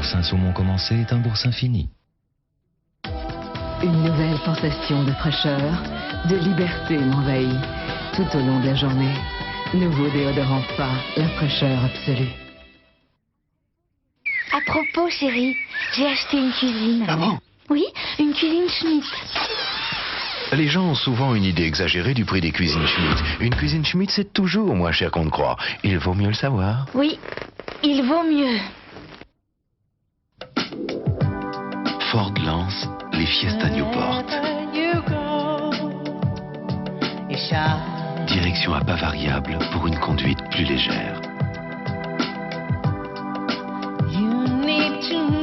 Boursin-Saumon commencé est un boursin fini. Une nouvelle sensation de fraîcheur, de liberté m'envahit tout au long de la journée. Nouveau déodorant Fa, la fraîcheur absolue. À propos, chérie, j'ai acheté une cuisine. Ah bon? Oui, une cuisine Schmitt. Les gens ont souvent une idée exagérée du prix des cuisines Schmitt. Une cuisine Schmitt, c'est toujours moins cher qu'on ne croit. Il vaut mieux le savoir. Oui, il vaut mieux. Ford lance les Fiesta Newport. Direction à pas variable pour une conduite plus légère.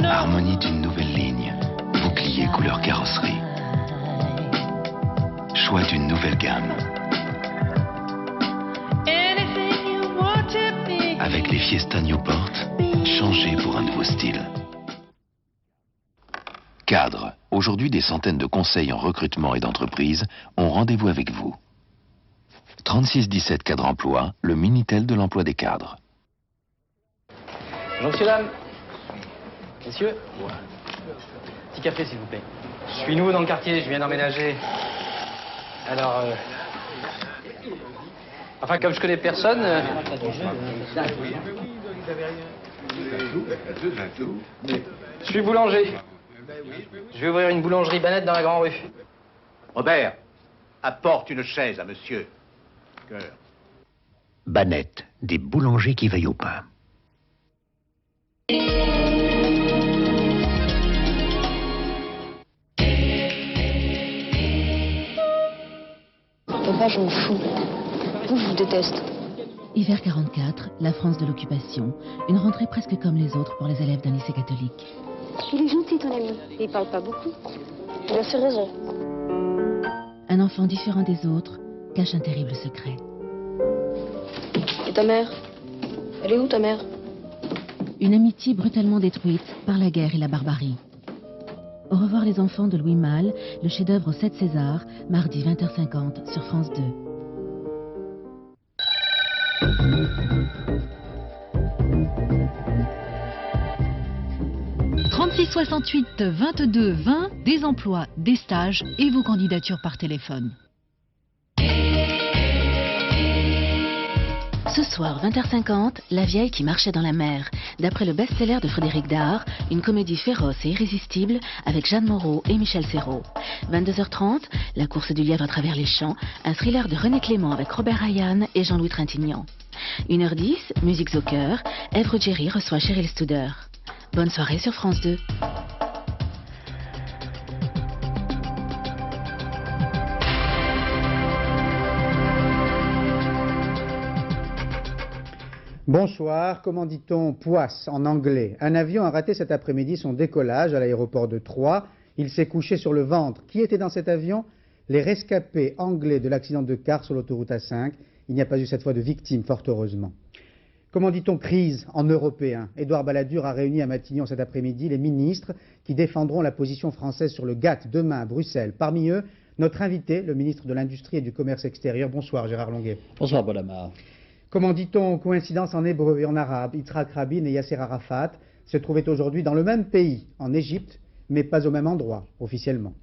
Harmonie d'une nouvelle ligne. Bouclier couleur carrosserie. Choix d'une nouvelle gamme. Avec les Fiesta Newport, changez pour un nouveau style. Cadre. Aujourd'hui, des centaines de conseils en recrutement et d'entreprises ont rendez-vous avec vous. 3617 Cadre Emploi, le Minitel de l'emploi des cadres. Bonjour, messieurs, dames. Messieurs, petit café, s'il vous plaît. Je suis nouveau dans le quartier, je viens d'emménager. Alors, enfin, comme je connais personne... Je suis boulanger. Je vais ouvrir une boulangerie Banette dans la Grande Rue. Robert, apporte une chaise à monsieur. Cœur. Banette, des boulangers qui veillent au pain. Papa, je m'en fous. Je vous déteste. Hiver 44, la France de l'occupation. Une rentrée presque comme les autres pour les élèves d'un lycée catholique. Il est gentil, ton ami. Il parle pas beaucoup. Il a ses raisons. Un enfant différent des autres cache un terrible secret. Et ta mère? Elle est où, ta mère? Une amitié brutalement détruite par la guerre et la barbarie. Au revoir les enfants de Louis Malle, le chef-d'œuvre aux 7 Césars, mardi 20h50 sur France 2. « 36 68 22 20, des emplois, des stages et vos candidatures par téléphone. Ce soir, 20h50, La vieille qui marchait dans la mer. D'après le best-seller de Frédéric Dard, une comédie féroce et irrésistible avec Jeanne Moreau et Michel Serrault. 22h30, La course du lièvre à travers les champs, un thriller de René Clément avec Robert Ryan et Jean-Louis Trintignant. 1h10, Musique au cœur, Ève Ruggieri reçoit Cheryl Studer. Bonne soirée sur France 2. Bonsoir, comment dit-on poisse en anglais? Un avion a raté cet après-midi son décollage à l'aéroport de Troyes. Il s'est couché sur le ventre. Qui était dans cet avion? Les rescapés anglais de l'accident de car sur l'autoroute A5. Il n'y a pas eu cette fois de victimes, fort heureusement. Comment dit-on crise en européen? Édouard Balladur a réuni à Matignon cet après-midi les ministres qui défendront la position française sur le GATT demain à Bruxelles. Parmi eux, notre invité, le ministre de l'Industrie et du Commerce extérieur. Bonsoir Gérard Longuet. Bonsoir Paul Amar. Comment dit-on coïncidence en hébreu et en arabe? Yitzhak Rabin et Yasser Arafat se trouvaient aujourd'hui dans le même pays, en Égypte, mais pas au même endroit, officiellement.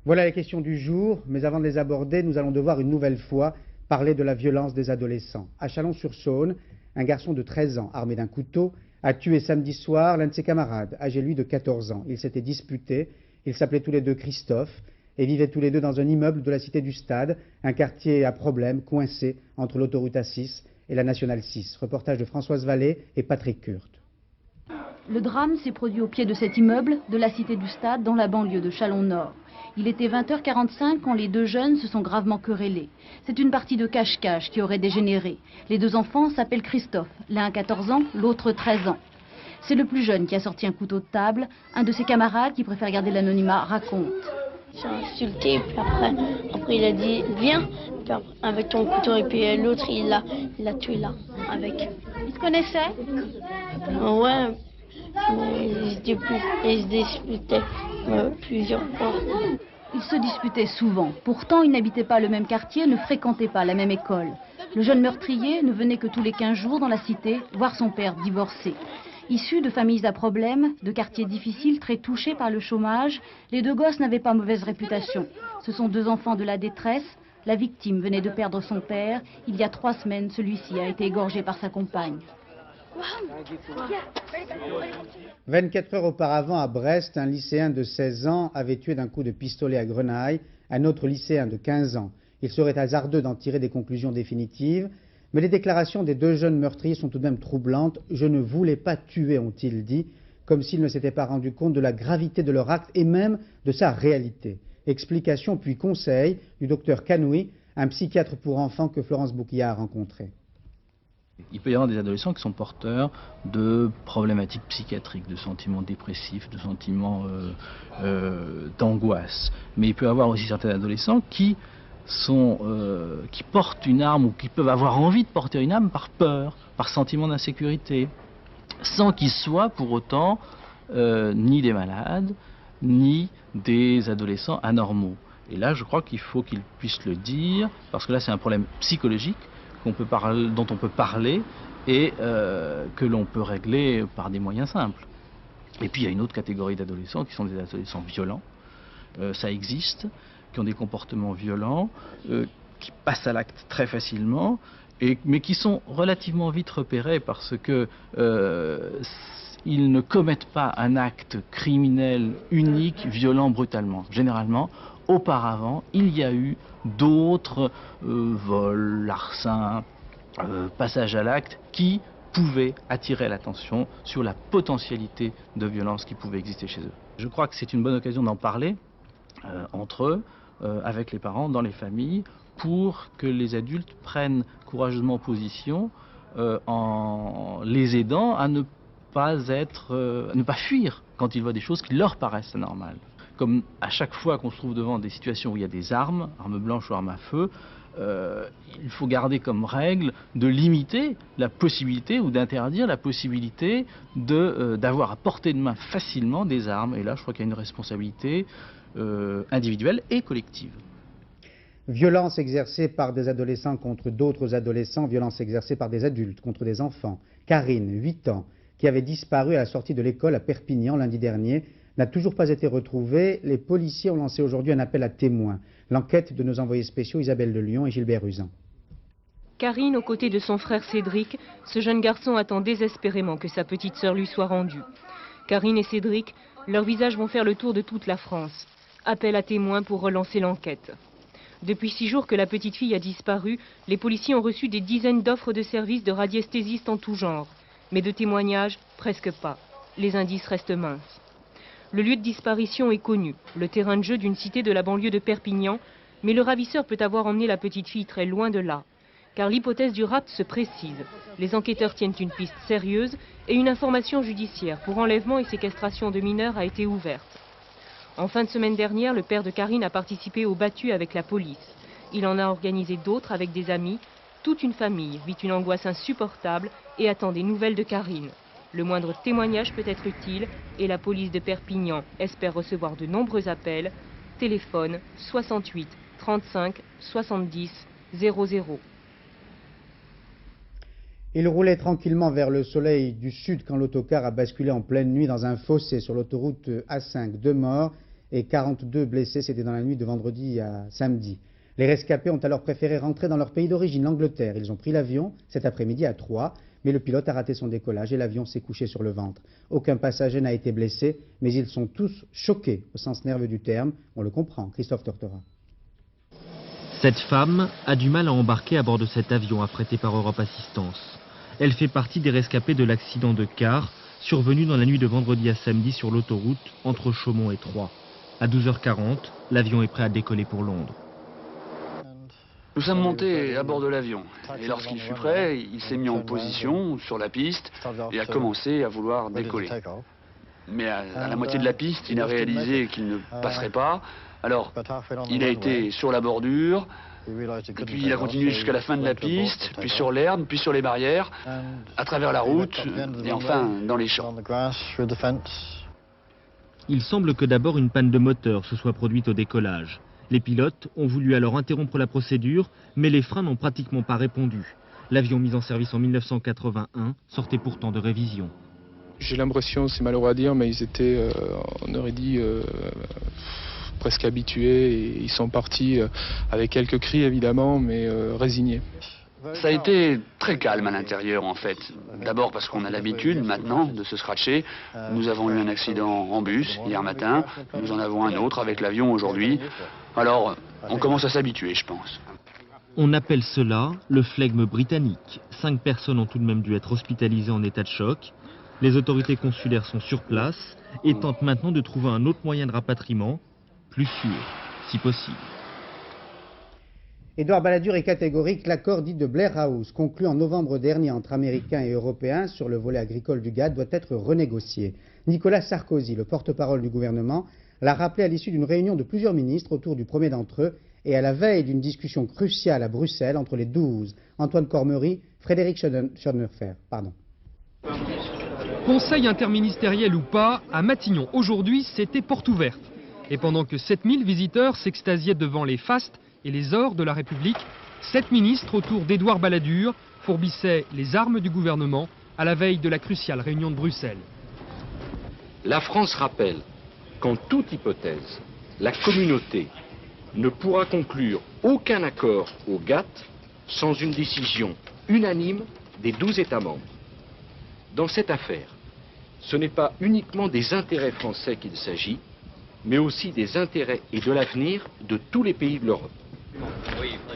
Voilà les questions du jour, mais avant de les aborder, nous allons devoir une nouvelle fois parler de la violence des adolescents. À Chalon-sur-Saône, un garçon de 13 ans, armé d'un couteau, a tué samedi soir l'un de ses camarades, âgé lui de 14 ans. Ils s'étaient disputés, ils s'appelaient tous les deux Christophe et vivaient tous les deux dans un immeuble de la cité du Stade, un quartier à problème, coincé entre l'autoroute A6 et la Nationale 6. Reportage de Françoise Vallée et Patrick Kurt. Le drame s'est produit au pied de cet immeuble de la cité du Stade dans la banlieue de Chalon-Nord. Il était 20h45 quand les deux jeunes se sont gravement querellés. C'est une partie de cache-cache qui aurait dégénéré. Les deux enfants s'appellent Christophe, l'un 14 ans, l'autre 13 ans. C'est le plus jeune qui a sorti un couteau de table. Un de ses camarades, qui préfère garder l'anonymat, raconte. J'ai insulté, puis après il a dit viens, puis après, avec ton couteau, et puis l'autre il l'a tué là, avec. Ils se connaissaient? Ouais, mais ils se disputaient plusieurs fois. Ils se disputaient souvent. Pourtant, ils n'habitaient pas le même quartier, ne fréquentaient pas la même école. Le jeune meurtrier ne venait que tous les 15 jours dans la cité voir son père divorcé. Issus de familles à problème, de quartiers difficiles très touchés par le chômage, les deux gosses n'avaient pas mauvaise réputation. Ce sont deux enfants de la détresse. La victime venait de perdre son père. Il y a 3 semaines, celui-ci a été égorgé par sa compagne. 24 heures auparavant, à Brest, un lycéen de 16 ans avait tué d'un coup de pistolet à Grenaille un autre lycéen de 15 ans. Il serait hasardeux d'en tirer des conclusions définitives, mais les déclarations des deux jeunes meurtriers sont tout de même troublantes. « Je ne voulais pas tuer », ont-ils dit, comme s'ils ne s'étaient pas rendus compte de la gravité de leur acte et même de sa réalité. Explication puis conseil du docteur Canoui, un psychiatre pour enfants que Florence Bouquillard a rencontré. Il peut y avoir des adolescents qui sont porteurs de problématiques psychiatriques, de sentiments dépressifs, de sentiments d'angoisse. Mais il peut y avoir aussi certains adolescents qui portent une arme ou qui peuvent avoir envie de porter une arme par peur, par sentiment d'insécurité, sans qu'ils soient pour autant ni des malades, ni des adolescents anormaux. Et là, je crois qu'il faut qu'ils puissent le dire, parce que là, c'est un problème psychologique dont on peut parler et que l'on peut régler par des moyens simples. Et puis il y a une autre catégorie d'adolescents qui sont des adolescents violents, ça existe, qui ont des comportements violents, qui passent à l'acte très facilement, mais qui sont relativement vite repérés parce que ils ne commettent pas un acte criminel unique, violent, brutalement. Généralement, auparavant, il y a eu d'autres vols, larcins, passages à l'acte qui pouvaient attirer l'attention sur la potentialité de violence qui pouvait exister chez eux. Je crois que c'est une bonne occasion d'en parler entre eux, avec les parents, dans les familles, pour que les adultes prennent courageusement position en les aidant à ne pas fuir quand ils voient des choses qui leur paraissent anormales. Comme à chaque fois qu'on se trouve devant des situations où il y a des armes blanches ou armes à feu, il faut garder comme règle de limiter la possibilité ou d'interdire la possibilité d'avoir à portée de main facilement des armes. Et là, je crois qu'il y a une responsabilité individuelle et collective. Violence exercée par des adolescents contre d'autres adolescents, violence exercée par des adultes contre des enfants. Karine, 8 ans, qui avait disparu à la sortie de l'école à Perpignan lundi dernier, n'a toujours pas été retrouvée. Les policiers ont lancé aujourd'hui un appel à témoins. L'enquête de nos envoyés spéciaux Isabelle de Lyon et Gilbert Usan. Karine, aux côtés de son frère Cédric, ce jeune garçon attend désespérément que sa petite sœur lui soit rendue. Karine et Cédric, leurs visages vont faire le tour de toute la France. Appel à témoins pour relancer l'enquête. Depuis 6 jours que la petite fille a disparu, les policiers ont reçu des dizaines d'offres de services de radiesthésistes en tout genre. Mais de témoignages, presque pas. Les indices restent minces. Le lieu de disparition est connu, le terrain de jeu d'une cité de la banlieue de Perpignan, mais le ravisseur peut avoir emmené la petite fille très loin de là. Car l'hypothèse du rapt se précise. Les enquêteurs tiennent une piste sérieuse et une information judiciaire pour enlèvement et séquestration de mineurs a été ouverte. En fin de semaine dernière, le père de Karine a participé au battu avec la police. Il en a organisé d'autres avec des amis. Toute une famille vit une angoisse insupportable et attend des nouvelles de Karine. Le moindre témoignage peut être utile et la police de Perpignan espère recevoir de nombreux appels. Téléphone 68 35 70 00. Il roulait tranquillement vers le soleil du sud quand l'autocar a basculé en pleine nuit dans un fossé sur l'autoroute A5. 2 morts et 42 blessés, c'était dans la nuit de vendredi à samedi. Les rescapés ont alors préféré rentrer dans leur pays d'origine, l'Angleterre. Ils ont pris l'avion cet après-midi à Troyes, mais le pilote a raté son décollage et l'avion s'est couché sur le ventre. Aucun passager n'a été blessé, mais ils sont tous choqués au sens nerveux du terme. On le comprend. Christophe Tortora. Cette femme a du mal à embarquer à bord de cet avion affrété par Europe Assistance. Elle fait partie des rescapés de l'accident de car survenu dans la nuit de vendredi à samedi sur l'autoroute entre Chaumont et Troyes. À 12h40, l'avion est prêt à décoller pour Londres. Nous sommes montés à bord de l'avion et lorsqu'il fut prêt, il s'est mis en position sur la piste et a commencé à vouloir décoller. Mais à la moitié de la piste, il a réalisé qu'il ne passerait pas. Alors, il a été sur la bordure, et puis il a continué jusqu'à la fin de la piste, puis sur l'herbe, puis sur les barrières, à travers la route et enfin dans les champs. Il semble que d'abord une panne de moteur se soit produite au décollage. Les pilotes ont voulu alors interrompre la procédure, mais les freins n'ont pratiquement pas répondu. L'avion mis en service en 1981 sortait pourtant de révision. J'ai l'impression, c'est malheureux à dire, mais ils étaient, on aurait dit, presque habitués. Et ils sont partis avec quelques cris évidemment, mais résignés. Ça a été très calme à l'intérieur en fait. D'abord parce qu'on a l'habitude maintenant de se scratcher. Nous avons eu un accident en bus hier matin, nous en avons un autre avec l'avion aujourd'hui. Alors on commence à s'habituer, je pense. On appelle cela le flegme britannique. 5 personnes ont tout de même dû être hospitalisées en état de choc. Les autorités consulaires sont sur place et tentent maintenant de trouver un autre moyen de rapatriement, plus sûr, si possible. Édouard Balladur est catégorique. L'accord dit de Blair House, conclu en novembre dernier entre Américains et Européens sur le volet agricole du GATT, doit être renégocié. Nicolas Sarkozy, le porte-parole du gouvernement, l'a rappelé à l'issue d'une réunion de plusieurs ministres autour du premier d'entre eux et à la veille d'une discussion cruciale à Bruxelles entre les 12, Antoine Cormery, Frédéric Schoenhofer. Conseil interministériel ou pas, à Matignon aujourd'hui, c'était porte ouverte. Et pendant que 7000 visiteurs s'extasiaient devant les fastes et les ors de la République, 7 ministres autour d'Édouard Balladur fourbissaient les armes du gouvernement à la veille de la cruciale réunion de Bruxelles. La France rappelle qu'en toute hypothèse, la communauté ne pourra conclure aucun accord au GATT sans une décision unanime des 12 États membres. Dans cette affaire, ce n'est pas uniquement des intérêts français qu'il s'agit, mais aussi des intérêts et de l'avenir de tous les pays de l'Europe.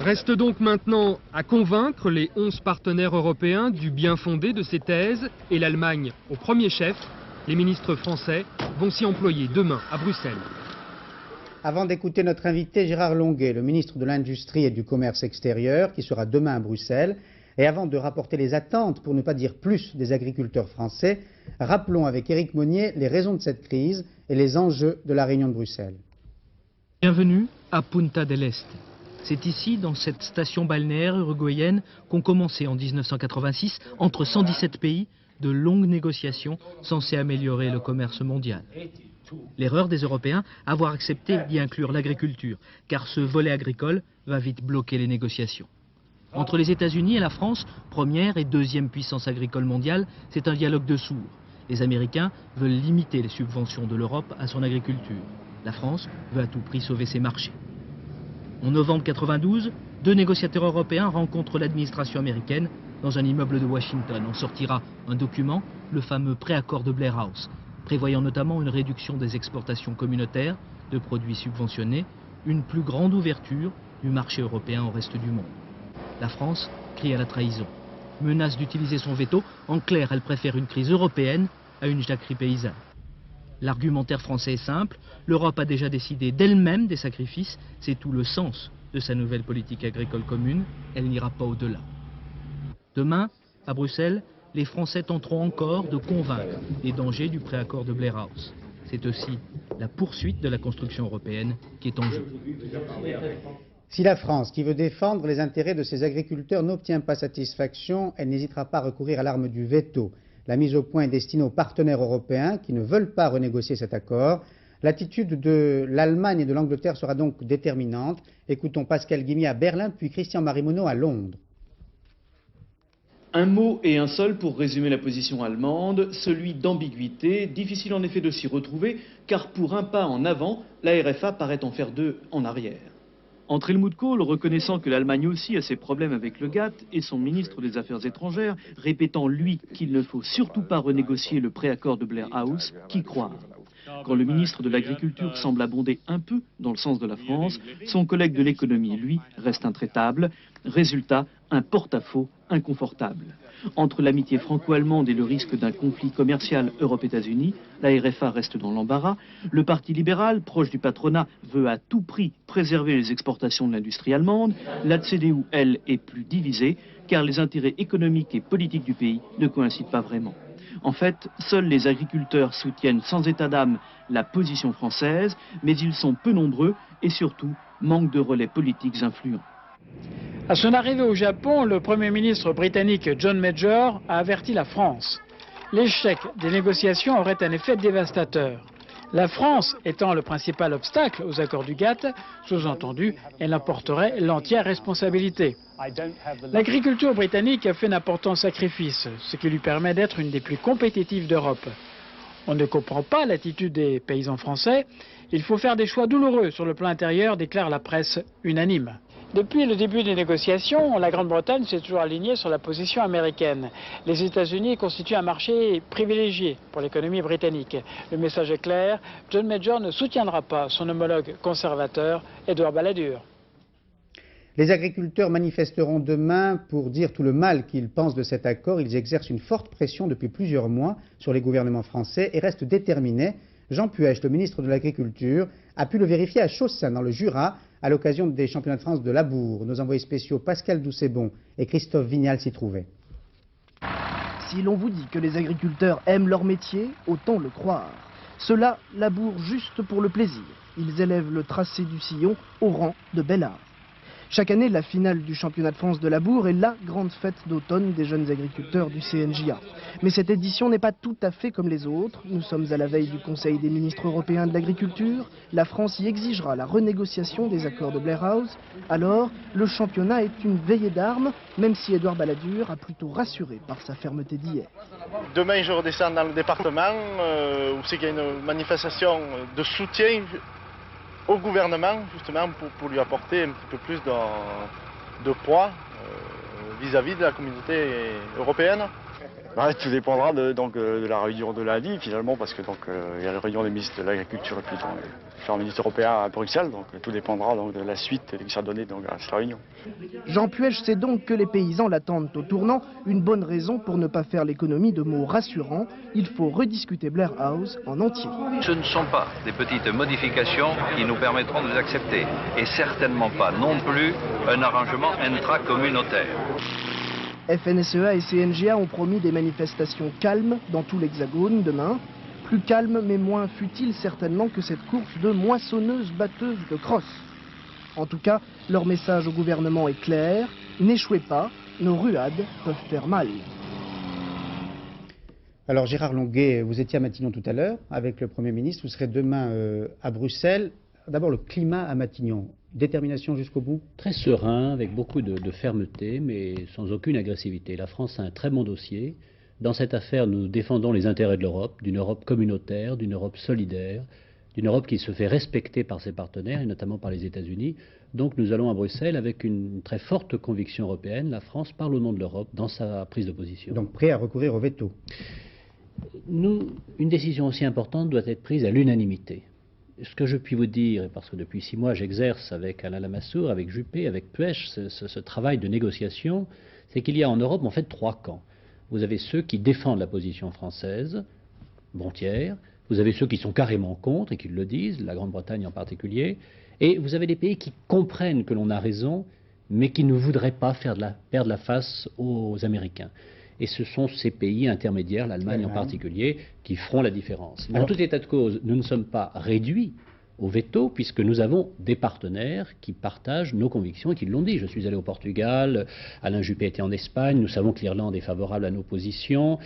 Reste donc maintenant à convaincre les 11 partenaires européens du bien fondé de ces thèses et l'Allemagne au premier chef. Les ministres français vont s'y employer demain à Bruxelles. Avant d'écouter notre invité Gérard Longuet, le ministre de l'Industrie et du Commerce extérieur, qui sera demain à Bruxelles, et avant de rapporter les attentes, pour ne pas dire plus, des agriculteurs français, rappelons avec Éric Monnier les raisons de cette crise et les enjeux de la réunion de Bruxelles. Bienvenue à Punta del Este. C'est ici, dans cette station balnéaire uruguayenne, qu'ont commencé en 1986, entre 117 pays, de longues négociations censées améliorer le commerce mondial. L'erreur des Européens, avoir accepté d'y inclure l'agriculture, car ce volet agricole va vite bloquer les négociations. Entre les États-Unis et la France, première et deuxième puissance agricole mondiale, c'est un dialogue de sourds. Les Américains veulent limiter les subventions de l'Europe à son agriculture. La France veut à tout prix sauver ses marchés. En novembre 1992, 2 négociateurs européens rencontrent l'administration américaine dans un immeuble de Washington. En sortira un document, le fameux préaccord de Blair House, prévoyant notamment une réduction des exportations communautaires de produits subventionnés, une plus grande ouverture du marché européen au reste du monde. La France crie à la trahison, menace d'utiliser son veto. En clair, elle préfère une crise européenne à une jacquerie paysanne. L'argumentaire français est simple, l'Europe a déjà décidé d'elle-même des sacrifices, c'est tout le sens de sa nouvelle politique agricole commune, elle n'ira pas au-delà. Demain, à Bruxelles, les Français tenteront encore de convaincre les dangers du préaccord de Blair House. C'est aussi la poursuite de la construction européenne qui est en jeu. Si la France, qui veut défendre les intérêts de ses agriculteurs, n'obtient pas satisfaction, elle n'hésitera pas à recourir à l'arme du veto. La mise au point est destinée aux partenaires européens qui ne veulent pas renégocier cet accord. L'attitude de l'Allemagne et de l'Angleterre sera donc déterminante. Écoutons Pascal Guimy à Berlin, puis Christian Marimonneau à Londres. Un mot et un seul pour résumer la position allemande, celui d'ambiguïté, difficile en effet de s'y retrouver, car pour un pas en avant, la RFA paraît en faire 2 en arrière. Entre Helmut Kohl, reconnaissant que l'Allemagne aussi a ses problèmes avec le GATT, et son ministre des Affaires étrangères, répétant lui qu'il ne faut surtout pas renégocier le préaccord de Blair House, qui croire. Quand le ministre de l'Agriculture semble abonder un peu dans le sens de la France, son collègue de l'économie, lui, reste intraitable. Résultat, un porte-à-faux inconfortable. Entre l'amitié franco-allemande et le risque d'un conflit commercial Europe-États-Unis, la RFA reste dans l'embarras. Le Parti libéral, proche du patronat, veut à tout prix préserver les exportations de l'industrie allemande. La CDU, elle, est plus divisée, car les intérêts économiques et politiques du pays ne coïncident pas vraiment. En fait, seuls les agriculteurs soutiennent sans état d'âme la position française, mais ils sont peu nombreux et surtout manquent de relais politiques influents. À son arrivée au Japon, le Premier ministre britannique John Major a averti la France. L'échec des négociations aurait un effet dévastateur. La France étant le principal obstacle aux accords du GATT, sous-entendu, elle en porterait l'entière responsabilité. L'agriculture britannique a fait d'importants sacrifices, ce qui lui permet d'être une des plus compétitives d'Europe. On ne comprend pas l'attitude des paysans français. Il faut faire des choix douloureux sur le plan intérieur, déclare la presse unanime. Depuis le début des négociations, la Grande-Bretagne s'est toujours alignée sur la position américaine. Les États-Unis constituent un marché privilégié pour l'économie britannique. Le message est clair, John Major ne soutiendra pas son homologue conservateur, Édouard Balladur. Les agriculteurs manifesteront demain pour dire tout le mal qu'ils pensent de cet accord. Ils exercent une forte pression depuis plusieurs mois sur les gouvernements français et restent déterminés. Jean Puech, le ministre de l'Agriculture, a pu le vérifier à Chaussin, dans le Jura, à l'occasion des championnats de France de labour. Nos envoyés spéciaux Pascal Doucet-Bon et Christophe Vignal s'y trouvaient. Si l'on vous dit que les agriculteurs aiment leur métier, autant le croire. Ceux-là labourent juste pour le plaisir. Ils élèvent le tracé du sillon au rang de bel art. Chaque année, la finale du championnat de France de labour est la grande fête d'automne des jeunes agriculteurs du CNJA. Mais cette édition n'est pas tout à fait comme les autres. Nous sommes à la veille du Conseil des ministres européens de l'agriculture. La France y exigera la renégociation des accords de Blair House. Alors, le championnat est une veillée d'armes, même si Édouard Balladur a plutôt rassuré par sa fermeté d'hier. Demain, je redescends dans le département où c'est qu'il y a une manifestation de soutien au gouvernement, justement, pour lui apporter un petit peu plus de poids vis-à-vis de la communauté européenne. Ouais, tout dépendra de la réunion de lundi, finalement, parce que il y a la réunion des ministres de l'Agriculture et puis les ministres européens à Bruxelles, donc tout dépendra de la suite qui sera donnée à cette réunion. Jean Puech sait donc que les paysans l'attendent au tournant, une bonne raison pour ne pas faire l'économie de mots rassurants. Il faut rediscuter Blair House en entier. Ce ne sont pas des petites modifications qui nous permettront de les accepter, et certainement pas non plus un arrangement intracommunautaire. FNSEA et CNJA ont promis des manifestations calmes dans tout l'Hexagone demain. Plus calme mais moins futile certainement que cette course de moissonneuses-batteuses de crosse. En tout cas, leur message au gouvernement est clair. N'échouez pas, nos ruades peuvent faire mal. Alors Gérard Longuet, vous étiez à Matignon tout à l'heure avec le Premier ministre. Vous serez demain à Bruxelles. D'abord le climat à Matignon. Détermination jusqu'au bout? Très serein, avec beaucoup de fermeté, mais sans aucune agressivité. La France a un très bon dossier. Dans cette affaire, nous défendons les intérêts de l'Europe, d'une Europe communautaire, d'une Europe solidaire, d'une Europe qui se fait respecter par ses partenaires, et notamment par les États-Unis. Donc nous allons à Bruxelles avec une très forte conviction européenne. La France parle au nom de l'Europe dans sa prise de position. Donc prêt à recourir au veto? Une décision aussi importante doit être prise à l'unanimité. Ce que je puis vous dire, parce que depuis 6 mois j'exerce avec Alain Lamassoure, avec Juppé, avec Puech, ce travail de négociation, c'est qu'il y a en Europe en fait 3 camps. Vous avez ceux qui défendent la position française, bon tiers, vous avez ceux qui sont carrément contre et qui le disent, la Grande-Bretagne en particulier, et vous avez des pays qui comprennent que l'on a raison, mais qui ne voudraient pas perdre la face aux Américains. Et ce sont ces pays intermédiaires, l'Allemagne en particulier, qui feront la différence. En tout état de cause, nous ne sommes pas réduits au veto, puisque nous avons des partenaires qui partagent nos convictions et qui l'ont dit. Je suis allé au Portugal, Alain Juppé était en Espagne, nous savons que l'Irlande est favorable à nos positions,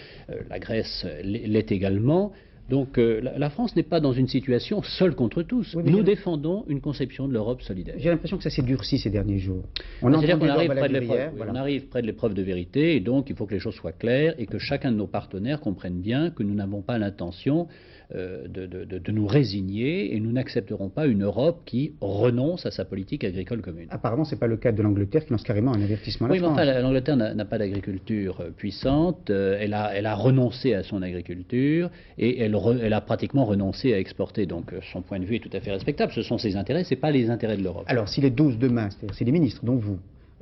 la Grèce l'est également. Donc la France n'est pas dans une situation seule contre tous. Oui, nous défendons une conception de l'Europe solidaire. J'ai l'impression que ça s'est durci ces derniers jours. C'est-à-dire qu'on arrive près de l'épreuve. Voilà. On arrive près de l'épreuve de vérité, et donc il faut que les choses soient claires et que chacun de nos partenaires comprenne bien que nous n'avons pas l'intention de nous résigner, et nous n'accepterons pas une Europe qui renonce à sa politique agricole commune. Apparemment, ce n'est pas le cas de l'Angleterre qui lance carrément un avertissement à la France. Oui, mais enfin, l'Angleterre n'a pas d'agriculture puissante, elle a renoncé à son agriculture, et elle a pratiquement renoncé à exporter. Donc son point de vue est tout à fait respectable. Ce sont ses intérêts, ce n'est pas les intérêts de l'Europe. Alors, si les 12 demain, c'est-à-dire si les ministres, dont vous,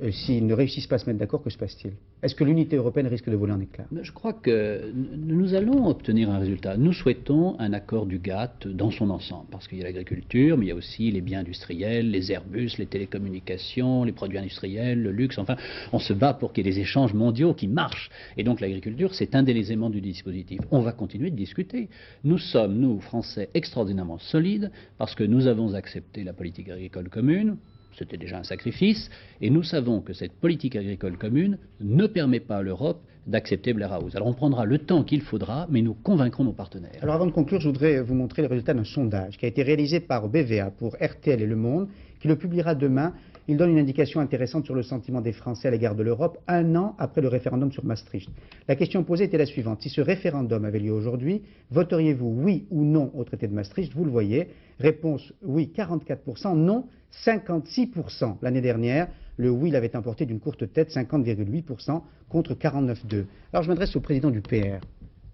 s'ils ne réussissent pas à se mettre d'accord, que se passe-t-il? Est-ce que l'unité européenne risque de voler en éclats? Je crois que nous allons obtenir un résultat. Nous souhaitons un accord du GATT dans son ensemble, parce qu'il y a l'agriculture, mais il y a aussi les biens industriels, les Airbus, les télécommunications, les produits industriels, le luxe. Enfin, on se bat pour qu'il y ait des échanges mondiaux qui marchent. Et donc l'agriculture, c'est un des éléments du dispositif. On va continuer de discuter. Nous sommes, nous, Français, extraordinairement solides, parce que nous avons accepté la politique agricole commune. c'était déjà un sacrifice, et nous savons que cette politique agricole commune ne permet pas à l'Europe d'accepter Blair House. Alors on prendra le temps qu'il faudra, mais nous convaincrons nos partenaires. Alors avant de conclure, je voudrais vous montrer les résultats d'un sondage qui a été réalisé par BVA pour RTL et Le Monde, qui le publiera demain. Il donne une indication intéressante sur le sentiment des Français à l'égard de l'Europe, un an après le référendum sur Maastricht. La question posée était la suivante. Si ce référendum avait lieu aujourd'hui, voteriez-vous oui ou non au traité de Maastricht? Vous le voyez. Réponse oui, 44%, non, 56%. L'année dernière, le oui l'avait emporté d'une courte tête, 50,8% contre 49,2%. Alors je m'adresse au président du PR.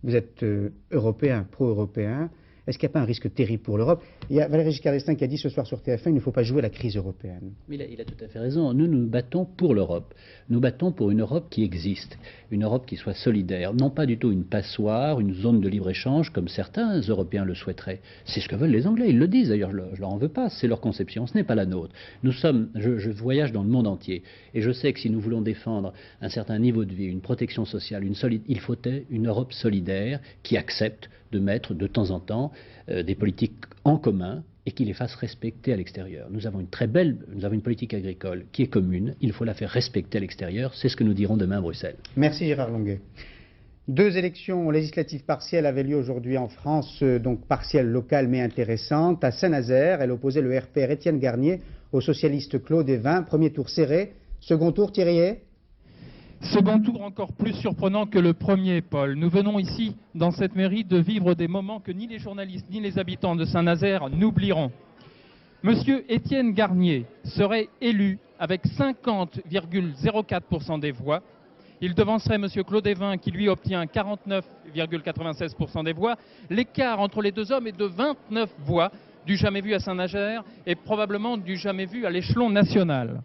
Vous êtes européen, pro-européen. Est-ce qu'il n'y a pas un risque terrible pour l'Europe? Il y a Valéry Giscard d'Estaing qui a dit ce soir sur TF1, il ne faut pas jouer la crise européenne. Mais il a tout à fait raison. Nous nous battons pour l'Europe. Nous battons pour une Europe qui existe, une Europe qui soit solidaire, non pas du tout une passoire, une zone de libre-échange comme certains Européens le souhaiteraient. C'est ce que veulent les Anglais, ils le disent d'ailleurs, je leur en veux pas, c'est leur conception, ce n'est pas la nôtre. Je voyage dans le monde entier et je sais que si nous voulons défendre un certain niveau de vie, une protection sociale, il faut une Europe solidaire qui accepte de mettre de temps en temps des politiques en commun et qui les fasse respecter à l'extérieur. Nous avons une politique agricole qui est commune, il faut la faire respecter à l'extérieur, c'est ce que nous dirons demain à Bruxelles. Merci Gérard Longuet. 2 élections législatives partielles avaient lieu aujourd'hui en France, donc partielles locales mais intéressantes. À Saint-Nazaire, elle opposait le RPR Étienne Garnier au socialiste Claude Évin. Premier tour serré, second tour Thirier. Second tour encore plus surprenant que le premier, Paul. Nous venons ici, dans cette mairie, de vivre des moments que ni les journalistes ni les habitants de Saint-Nazaire n'oublieront. Monsieur Étienne Garnier serait élu avec 50,04% des voix. Il devancerait monsieur Claude Évin qui lui obtient 49,96% des voix. L'écart entre les deux hommes est de 29 voix, du jamais vu à Saint-Nazaire et probablement du jamais vu à l'échelon national.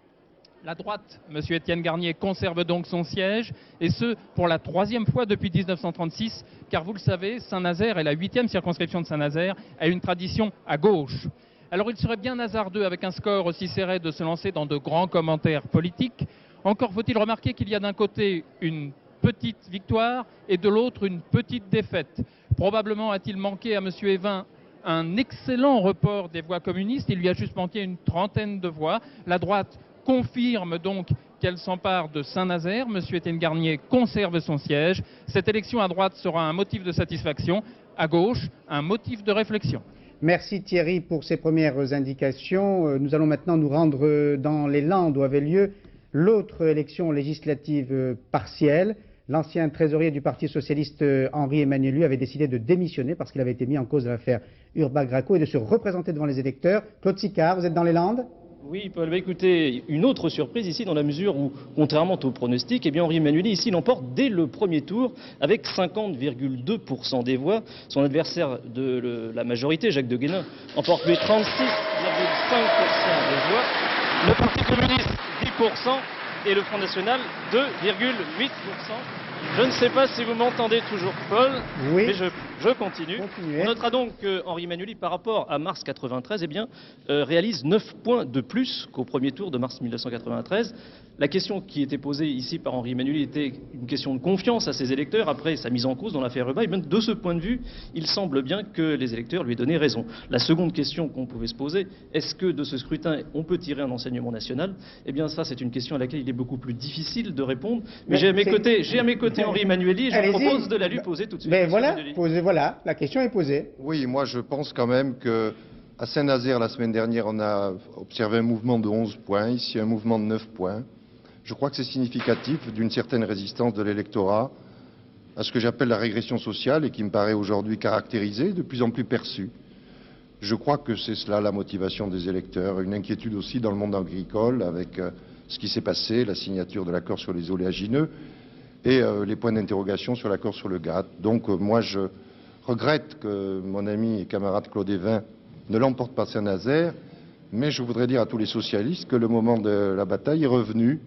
La droite, M. Étienne Garnier, conserve donc son siège, et ce, pour la 3e fois depuis 1936, car vous le savez, Saint-Nazaire est la 8e circonscription de Saint-Nazaire, a une tradition à gauche. Alors il serait bien hasardeux, avec un score aussi serré, de se lancer dans de grands commentaires politiques. Encore faut-il remarquer qu'il y a d'un côté une petite victoire et de l'autre une petite défaite. Probablement a-t-il manqué à M. Évin un excellent report des voix communistes, il lui a juste manqué une trentaine de voix. La droite confirme donc qu'elle s'empare de Saint-Nazaire. M. Étienne Garnier conserve son siège. Cette élection à droite sera un motif de satisfaction, à gauche, un motif de réflexion. Merci Thierry pour ces premières indications. Nous allons maintenant nous rendre dans les Landes où avait lieu l'autre élection législative partielle. L'ancien trésorier du Parti socialiste Henri Emmanuelli avait décidé de démissionner parce qu'il avait été mis en cause de l'affaire Urbac-Graco et de se représenter devant les électeurs. Claude Sicard, vous êtes dans les Landes ? Oui, Paul, écoutez, une autre surprise ici dans la mesure où, contrairement au pronostic, Henri Emmanuelli ici l'emporte dès le premier tour avec 50,2% des voix. Son adversaire de la majorité, Jacques de Guénin, emporte lui 36,5% des voix. Le Parti communiste 10% et le Front National 2,8%. Je ne sais pas si vous m'entendez toujours, Paul, oui. Mais je continue. On notera donc que Henri Emmanuelli, par rapport à mars 93, réalise 9 points de plus qu'au premier tour de mars 1993. La question qui était posée ici par Henri Emmanuelli était une question de confiance à ses électeurs après sa mise en cause dans l'affaire Urbac. De ce point de vue, il semble bien que les électeurs lui aient donné raison. La seconde question qu'on pouvait se poser, est-ce que de ce scrutin on peut tirer un enseignement national? Eh bien ça, c'est une question à laquelle il est beaucoup plus difficile de répondre. Mais j'ai à mes côtés Henri Emmanuelli et je vous propose de la lui poser tout de suite. Mais voilà, la question est posée. Oui, moi je pense quand même que à Saint-Nazaire, la semaine dernière, on a observé un mouvement de 11 points, ici un mouvement de 9 points. Je crois que c'est significatif d'une certaine résistance de l'électorat à ce que j'appelle la régression sociale et qui me paraît aujourd'hui caractérisée, de plus en plus perçue. Je crois que c'est cela la motivation des électeurs, une inquiétude aussi dans le monde agricole avec ce qui s'est passé, la signature de l'accord sur les oléagineux et les points d'interrogation sur l'accord sur le GATT. Donc moi je regrette que mon ami et camarade Claude Évin ne l'emporte pas à Saint-Nazaire, mais je voudrais dire à tous les socialistes que le moment de la bataille est revenu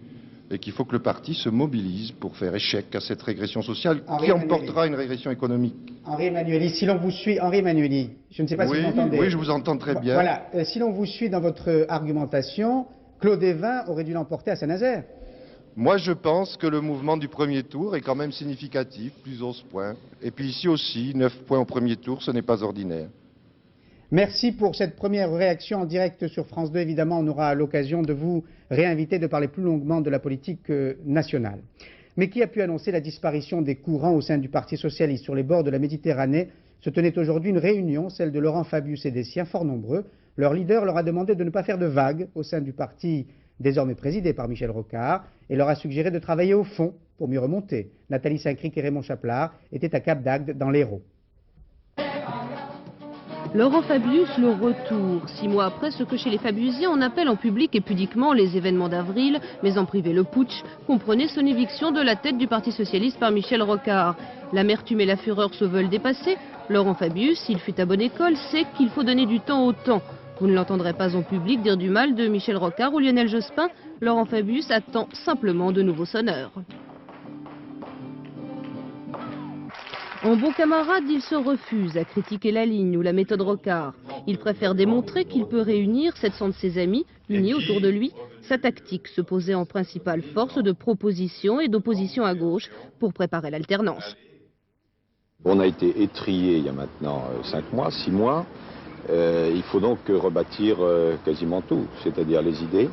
et qu'il faut que le parti se mobilise pour faire échec à cette régression sociale qui emportera une régression économique. Henri Emmanuelli, si l'on vous suit, Henri Emmanuelli, je ne sais pas si vous m'entendez. Oui, je vous entends très bien. Voilà, si l'on vous suit dans votre argumentation, Claude Évin aurait dû l'emporter à Saint-Nazaire. Moi, je pense que le mouvement du premier tour est quand même significatif, plus 11 points. Et puis ici aussi, 9 points au premier tour, ce n'est pas ordinaire. Merci pour cette première réaction en direct sur France 2. Évidemment, on aura l'occasion de vous réinviter, de parler plus longuement de la politique nationale. Mais qui a pu annoncer la disparition des courants au sein du Parti socialiste? Sur les bords de la Méditerranée se tenait aujourd'hui une réunion, celle de Laurent Fabius et des siens, fort nombreux. Leur leader leur a demandé de ne pas faire de vagues au sein du parti désormais présidé par Michel Rocard et leur a suggéré de travailler au fond pour mieux remonter. Nathalie Saint-Cric et Raymond Chaplard étaient à Cap d'Agde dans l'Hérault. Laurent Fabius, le retour. 6 mois après, ce que chez les Fabiusiens on appelle en public et pudiquement les événements d'avril, mais en privé le putsch, comprenez son éviction de la tête du Parti socialiste par Michel Rocard. L'amertume et la fureur se veulent dépasser. Laurent Fabius, s'il fut à bonne école, sait qu'il faut donner du temps au temps. Vous ne l'entendrez pas en public dire du mal de Michel Rocard ou Lionel Jospin. Laurent Fabius attend simplement de nouveaux sonneurs. En bon camarade, il se refuse à critiquer la ligne ou la méthode Rocard. Il préfère démontrer qu'il peut réunir 700 de ses amis, unis autour de lui. Sa tactique se posait en principale force de proposition et d'opposition à gauche pour préparer l'alternance. On a été étrillé il y a maintenant 5 mois, 6 mois. Il faut donc rebâtir quasiment tout, c'est-à-dire les idées,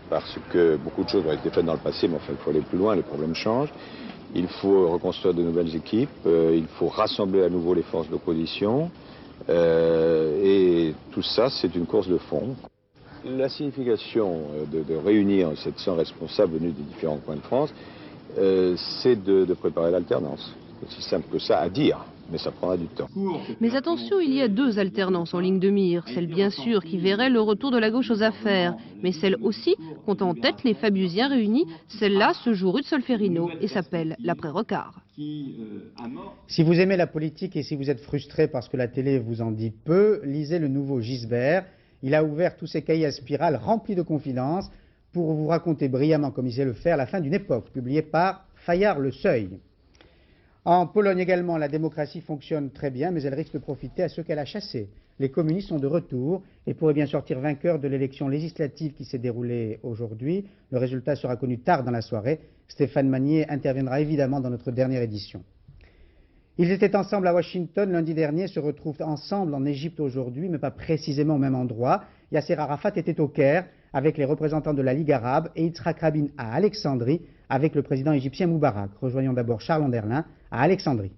parce que beaucoup de choses ont été faites dans le passé, mais enfin il faut aller plus loin, les problèmes changent. Il faut reconstruire de nouvelles équipes, il faut rassembler à nouveau les forces d'opposition, et tout ça, c'est une course de fond. La signification de réunir 700 responsables venus des différents coins de France, c'est de préparer l'alternance. C'est aussi simple que ça à dire, mais ça prendra du temps. Mais attention, il y a 2 alternances en ligne de mire. Celle bien sûr qui verrait le retour de la gauche aux affaires, mais celle aussi compte en tête les Fabiusiens réunis. Celle-là se joue rue de Solferino et s'appelle l'après-Rocard. Si vous aimez la politique et si vous êtes frustré parce que la télé vous en dit peu, lisez le nouveau Gisbert. Il a ouvert tous ses cahiers à spirale remplis de confidences pour vous raconter brillamment, comme il sait le faire, la fin d'une époque, publiée par Fayard Le Seuil. En Pologne également, la démocratie fonctionne très bien, mais elle risque de profiter à ceux qu'elle a chassés. Les communistes sont de retour et pourraient bien sortir vainqueurs de l'élection législative qui s'est déroulée aujourd'hui. Le résultat sera connu tard dans la soirée. Stéphane Magnier interviendra évidemment dans notre dernière édition. Ils étaient ensemble à Washington lundi dernier, se retrouvent ensemble en Égypte aujourd'hui, mais pas précisément au même endroit. Yasser Arafat était au Caire avec les représentants de la Ligue arabe et Yitzhak Rabin à Alexandrie avec le président égyptien Moubarak. Rejoignons d'abord Charles Anderlin à Alexandrie.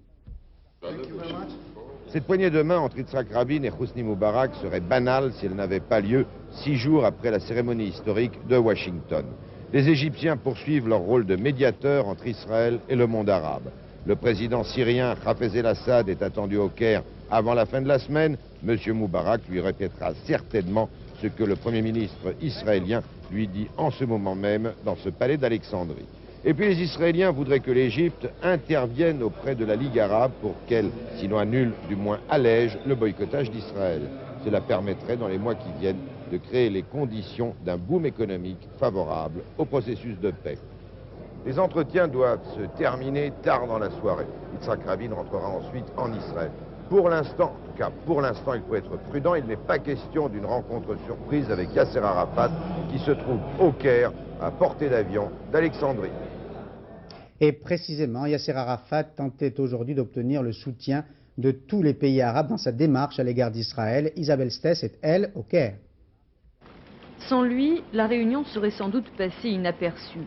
Cette poignée de main entre Yitzhak Rabin et Hosni Moubarak serait banale si elle n'avait pas lieu 6 jours après la cérémonie historique de Washington. Les Égyptiens poursuivent leur rôle de médiateur entre Israël et le monde arabe. Le président syrien Hafez el-Assad est attendu au Caire avant la fin de la semaine. M. Moubarak lui répétera certainement ce que le Premier ministre israélien lui dit en ce moment même dans ce palais d'Alexandrie. Et puis les Israéliens voudraient que l'Égypte intervienne auprès de la Ligue arabe pour qu'elle, sinon annule, du moins allège le boycottage d'Israël. Cela permettrait dans les mois qui viennent de créer les conditions d'un boom économique favorable au processus de paix. Les entretiens doivent se terminer tard dans la soirée. Yitzhak Rabin rentrera ensuite en Israël. Pour l'instant, en tout cas pour l'instant, il faut être prudent. Il n'est pas question d'une rencontre surprise avec Yasser Arafat qui se trouve au Caire, à portée d'avion d'Alexandrie. Et précisément, Yasser Arafat tentait aujourd'hui d'obtenir le soutien de tous les pays arabes dans sa démarche à l'égard d'Israël. Isabelle Stess est, elle, au Caire. Sans lui, la réunion serait sans doute passée inaperçue.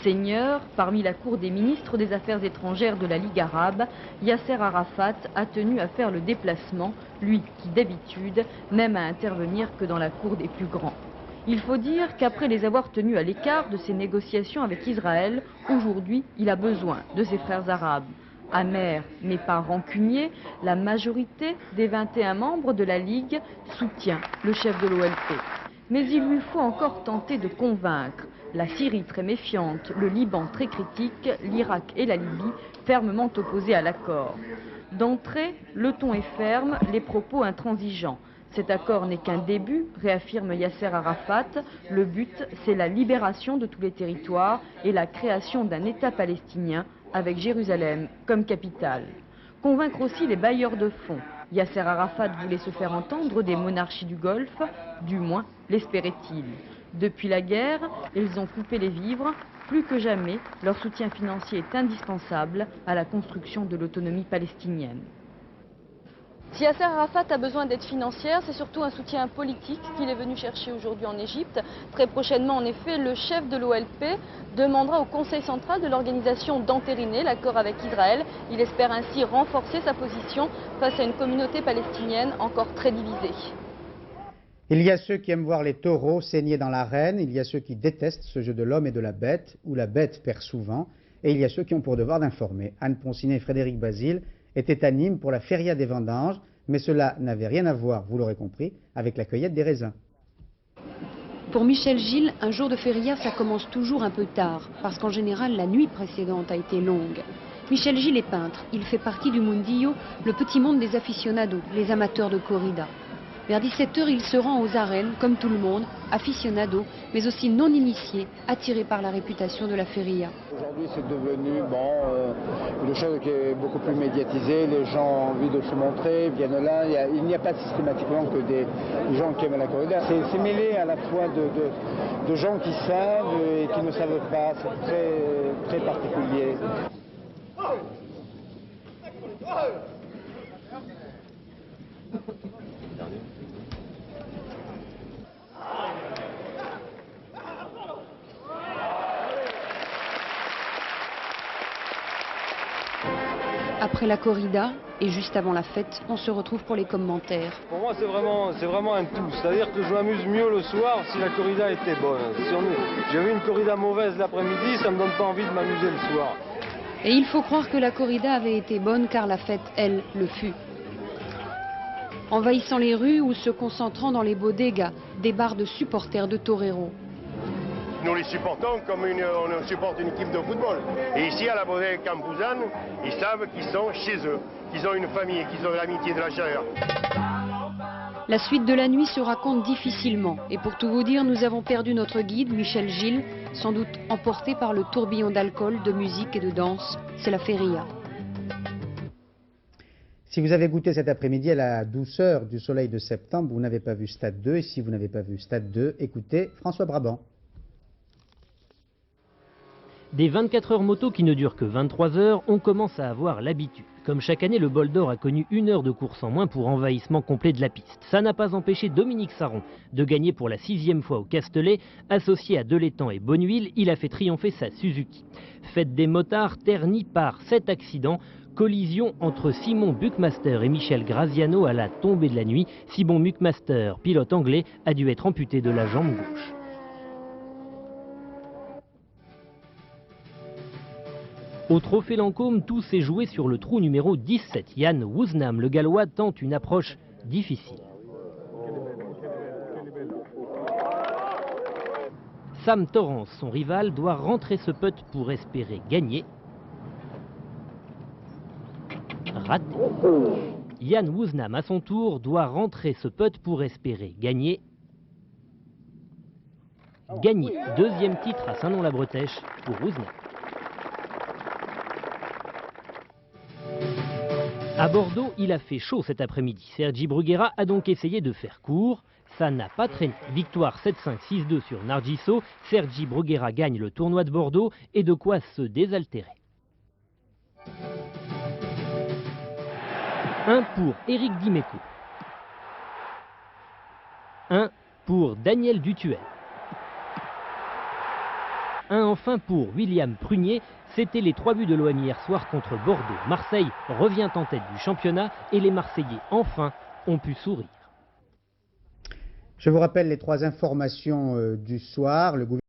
Seigneur, parmi la cour des ministres des Affaires étrangères de la Ligue arabe, Yasser Arafat a tenu à faire le déplacement, lui qui d'habitude n'aime à intervenir que dans la cour des plus grands. Il faut dire qu'après les avoir tenus à l'écart de ses négociations avec Israël, aujourd'hui il a besoin de ses frères arabes. Amer mais pas rancunier, la majorité des 21 membres de la Ligue soutient le chef de l'OLP. Mais il lui faut encore tenter de convaincre. La Syrie très méfiante, le Liban très critique, l'Irak et la Libye fermement opposés à l'accord. D'entrée, le ton est ferme, les propos intransigeants. Cet accord n'est qu'un début, réaffirme Yasser Arafat. Le but, c'est la libération de tous les territoires et la création d'un État palestinien avec Jérusalem comme capitale. Convaincre aussi les bailleurs de fonds. Yasser Arafat voulait se faire entendre des monarchies du Golfe, du moins l'espérait-il. Depuis la guerre, ils ont coupé les vivres. Plus que jamais, leur soutien financier est indispensable à la construction de l'autonomie palestinienne. Si Yasser Arafat a besoin d'aide financière, c'est surtout un soutien politique qu'il est venu chercher aujourd'hui en Égypte. Très prochainement, en effet, le chef de l'OLP demandera au Conseil central de l'organisation d'entériner l'accord avec Israël. Il espère ainsi renforcer sa position face à une communauté palestinienne encore très divisée. Il y a ceux qui aiment voir les taureaux saigner dans l'arène, il y a ceux qui détestent ce jeu de l'homme et de la bête, où la bête perd souvent, et il y a ceux qui ont pour devoir d'informer. Anne Poncinet et Frédéric Basile étaient à Nîmes pour la feria des vendanges, mais cela n'avait rien à voir, vous l'aurez compris, avec la cueillette des raisins. Pour Michel Gilles, un jour de feria, ça commence toujours un peu tard, parce qu'en général, la nuit précédente a été longue. Michel Gilles est peintre, il fait partie du Mundillo, le petit monde des aficionados, les amateurs de corrida. Vers 17h, il se rend aux arènes, comme tout le monde, aficionados, mais aussi non initiés, attirés par la réputation de la feria. Aujourd'hui, c'est devenu une chose qui est beaucoup plus médiatisée. Les gens ont envie de se montrer, viennent là. Il n'y a pas systématiquement que des gens qui aiment la corrida. C'est mêlé à la fois de gens qui savent et qui ne savent pas. C'est très, très particulier. Après la corrida et juste avant la fête, on se retrouve pour les commentaires. Pour moi, c'est vraiment un tout. C'est-à-dire que je m'amuse mieux le soir si la corrida était bonne. Si j'ai vu une corrida mauvaise l'après-midi, ça ne me donne pas envie de m'amuser le soir. Et il faut croire que la corrida avait été bonne car la fête, elle, le fut. Envahissant les rues ou se concentrant dans les bodegas, des bars de supporters de toreros. Nous les supportons comme on supporte une équipe de football. Et ici, à la Bodega Campuzano, ils savent qu'ils sont chez eux, qu'ils ont une famille, qu'ils ont de l'amitié, de la chaleur. La suite de la nuit se raconte difficilement. Et pour tout vous dire, nous avons perdu notre guide, Michel Gilles, sans doute emporté par le tourbillon d'alcool, de musique et de danse. C'est la feria. Si vous avez goûté cet après-midi à la douceur du soleil de septembre, vous n'avez pas vu Stade 2. Et si vous n'avez pas vu Stade 2, écoutez François Brabant. Des 24 heures moto qui ne durent que 23 heures, on commence à avoir l'habitude. Comme chaque année, le Bol d'Or a connu 1 heure de course en moins pour envahissement complet de la piste. Ça n'a pas empêché Dominique Sarron de gagner pour la 6e fois au Castellet. Associé à Delétang et Bonnehuile, il a fait triompher sa Suzuki. Fête des motards ternie par 7 accidents. Collision entre Simon Buckmaster et Michel Graziano à la tombée de la nuit. Simon Buckmaster, pilote anglais, a dû être amputé de la jambe gauche. Au Trophée Lancôme, tout s'est joué sur le trou numéro 17. Jan Woosnam, le Gallois, tente une approche difficile. Sam Torrance, son rival, doit rentrer ce putt pour espérer gagner. Raté. Jan Woosnam, à son tour, doit rentrer ce putt pour espérer gagner. Gagné. 2e titre à Saint-Nom-la-Bretèche pour Woosnam. À Bordeaux, il a fait chaud cet après-midi. Sergi Bruguera a donc essayé de faire court. Ça n'a pas traîné. Victoire 7-5, 6-2 sur Nargiso. Sergi Bruguera gagne le tournoi de Bordeaux et de quoi se désaltérer. 1 pour Éric Dimeco. 1 pour Daniel Dutuel. 1 enfin pour William Prunier. C'était les 3 buts de l'OM hier soir contre Bordeaux. Marseille revient en tête du championnat et les Marseillais, enfin, ont pu sourire. Je vous rappelle les 3 informations du soir. Le gouvernement